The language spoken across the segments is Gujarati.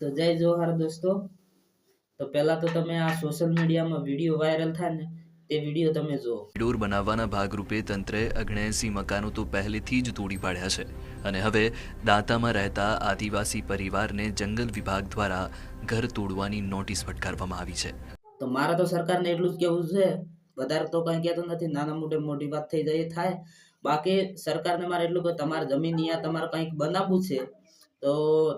તો જય જોહાર દોસ્તો। તો પહેલા તો તમે આ સોશિયલ મીડિયામાં વિડીયો વાયરલ થાય ને તે વિડીયો તમે જુઓ। ડોર બનાવવાના ભાગરૂપે તંત્રે 79 મકાનો તો પહેલેથી જ તોડી પાડ્યા છે અને હવે દાંતામાં રહેતા આદિવાસી પરિવારને જંગલ વિભાગ દ્વારા ઘર તોડવાની નોટિસ ફટકારવામાં આવી છે। તો મારે તો સરકારને એટલું જ કહેવું છે, વધારે તો કંઈ કહેતો નથી, નાના મોટે મોટી વાત થઈ જાય થાય। બાકી સરકારને મારે એટલું કે તમારે જમીન અહીંયા તમારે કંઈક બનાવવું છે તો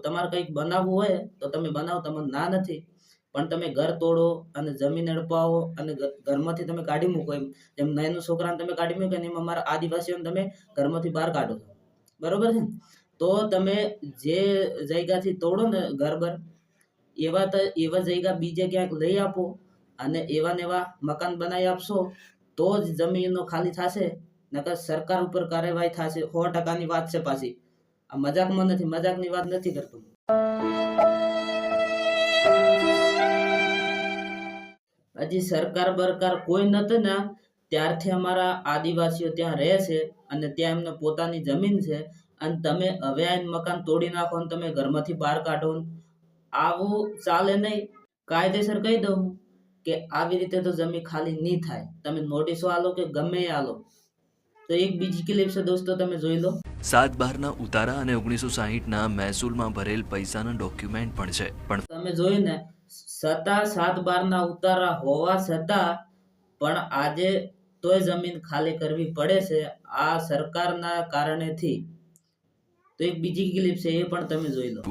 તમારે કંઈક બનાવવું હોય તો તમે બનાવો, તમને ના નથી, પણ તમે ઘર તોડો અને જમીન અડપાવો અને ઘરમાંથી તમે કાઢી મૂકો, એમ નાનું છોકરાને તમે કાઢી મૂકો ને એમ અમારા આદિવાસીઓને તમે ઘરમાંથી બહાર કાઢો, બરોબર છે? તો તમે જે જગ્યાથી તોડો ને ઘર એવા જગ્યા બીજે ક્યાંક લઈ આપો અને એવા ને એવા મકાન બનાવી આપશો તો જ જમીનો ખાલી થશે, નકર સરકાર ઉપર કાર્યવાહી થશે। 100%ની વાત છે, પાછી આ મજાકમાં નથી, મજાકની વાત નથી કરતો। હજી સરકાર બરકાર કોઈ નથી ને ત્યારથી અમારા આદિવાસીઓ ત્યાં રહે છે અને ત્યાં એમને પોતાની જમીન છે અને તમે હવે આઈને મકાન તોડી નાખો ને તમે ઘરમાંથી બહાર કાઢો, આવું ચાલે નહીં। કાયદેસર કહી દઉં કે આવી રીતે તો જમીન ખાલી નહીં થાય, તમે નોટિસો આલો કે ગમે એ આલો। તો એક બીજી ક્લિપ છે દોસ્તો, તમે જોઈ લો। 7/12ના ઉતારા અને 1960ના મહેસૂલમાં ભરેલ પૈસાના ડોક્યુમેન્ટ પણ છે, પણ તમે જોયું ને, 7/12ના ઉતારા હોવા છતાં પણ આજે તોય જમીન ખાલી કરવી પડે છે આ સરકારના કારણેથી। તો એક બીજી ક્લિપ છે, એ પણ તમે જોઈ લો।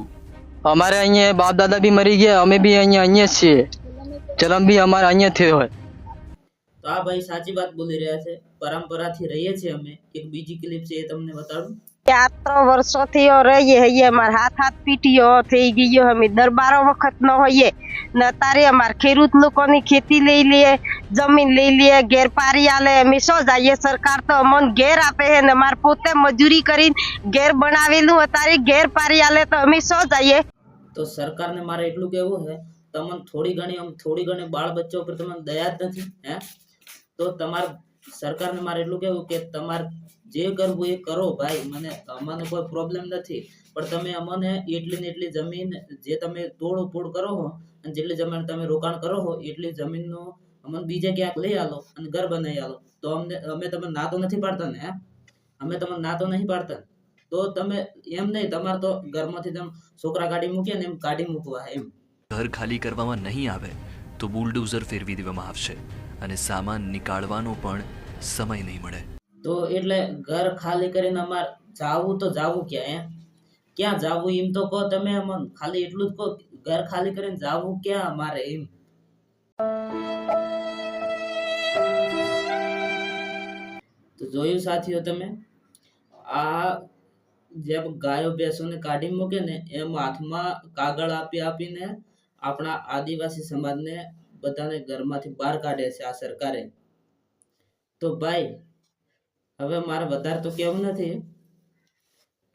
हमारे અહીંયા बाप दादा भी मरी गया, અમે भी અહીંયા જ છીએ, જન્મ भी हमारा અહીંયા થયો હોય। તો આ ભાઈ સાચી વાત બોલી રહ્યા છે, પરંપરાથી રહીએ છીએ અમે। એક બીજી ક્લિપ છે, એ તમને બતાડું। 4 વર્ષોથી રહીએ હઈએ, અમાર હાથ પીટીઓ થઈ ગયો, અમે દરબારો વખત ન હોઈએ ને અત્યારે અમાર ખેડૂત લોકોની ખેતી લઈ લઈએ, જમીન લઈ લઈએ, ઘેર પારી આલે, અમે શું જઈએ? સરકાર તો અમને ઘેર આપે છે ને અમારે પોતે મજૂરી કરીને ઘેર બનાવેલું અત્યારે ઘેર પારી આલે તો અમે શું જઈએ? તો સરકારને મારે એટલું કહેવું છે, તમને થોડી ઘણી બાળ બચ્ચો ઉપર તમને દયા જ નથી હે? તો તમારે સરકારને મારે એટલું કહેવું કે તમારે જે કરવું એ કરો ભાઈ, અમને કોઈ પ્રોબ્લેમ નથી, પણ તમે અમને એટલી ને એટલી જમીન જે તમે તોડ કરો છો અને જેટલી જમીન તમે રોકાણ કરો છો એટલી જમીનનું અમને બીજે ક્યાંક લઈ આલો અને ઘર બનાવી આલો, તો અમે તમને ના તો નથી પાડતા ને? અમે તમને ના તો નહીં પાડતા, તો તમે એમ નહીં, તમારે તો ઘરમાંથી તમે છોકરા કાઢી મૂકીએ ને એમ કાઢી મૂકવા એમ। ઘર ખાલી કરવામાં નહીં આવે તો બુલડોઝર ફેરવી દેવામાં આવશે અને સામાન નીકાળવાનો પણ સમય નહીં મળે। તો એટલે ઘર ખાલી કરીને અમારે જાવું તો જાવું ક્યાં? ક્યાં જાવું એમ તો કહો તમે અમને, ખાલી એટલું જ કહો, ઘર ખાલી કરીને જાવું ક્યાં અમારે એમ? તો જોયું સાથીઓ તમે, આ જેમ ગાયો ભેંસોને કાઢી મૂકે ને એમ હાથમાં કાગળ આપીને આપણા આદિવાસી સમાજને બધાને ઘરમાંથી બહાર કાઢે છે આ સરકારે। તો ભાઈ હવે મારે વધારે તો કહેવું નથી,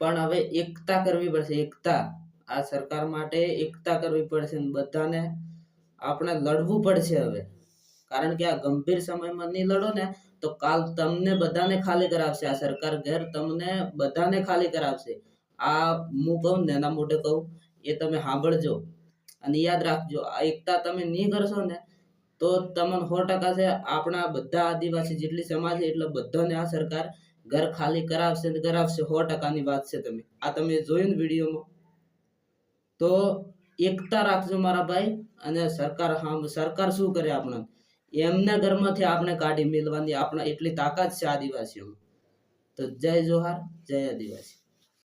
પણ હવે એકતા કરવી પડશે, એકતા। આ સરકાર માટે એકતા કરવી પડશે, બધાને આપણે લડવું પડશે હવે, કારણ કે આ ગંભીર સમયમાં નહીં લડો ને તો કાલ તમને બધાને ખાલી કરાવશે આ સરકાર, ઘર તમને બધાને ખાલી કરાવશે। આ હું કહું ને એના મોઢે કહું એ તમે સાંભળજો અને યાદ રાખજો, આ એકતા તમે નહીં કરશો ને તો તમને 100% છે આપણા બધા આદિવાસી જેટલી સમાજ છે એટલે બધાને આ સરકાર ઘર ખાલી કરાવશે ને કરાવશે, 100%ની વાત છે। તમે જોયું ને વિડીયોમાં, તો એકતા રાખજો મારા ભાઈ। અને સરકાર શું કરે આપણે એમના ઘરમાંથી આપણે કાઢી મેળવાની આપણે એટલી તાકાત છે આદિવાસીઓમાં। તો જય જોહાર, જય આદિવાસી।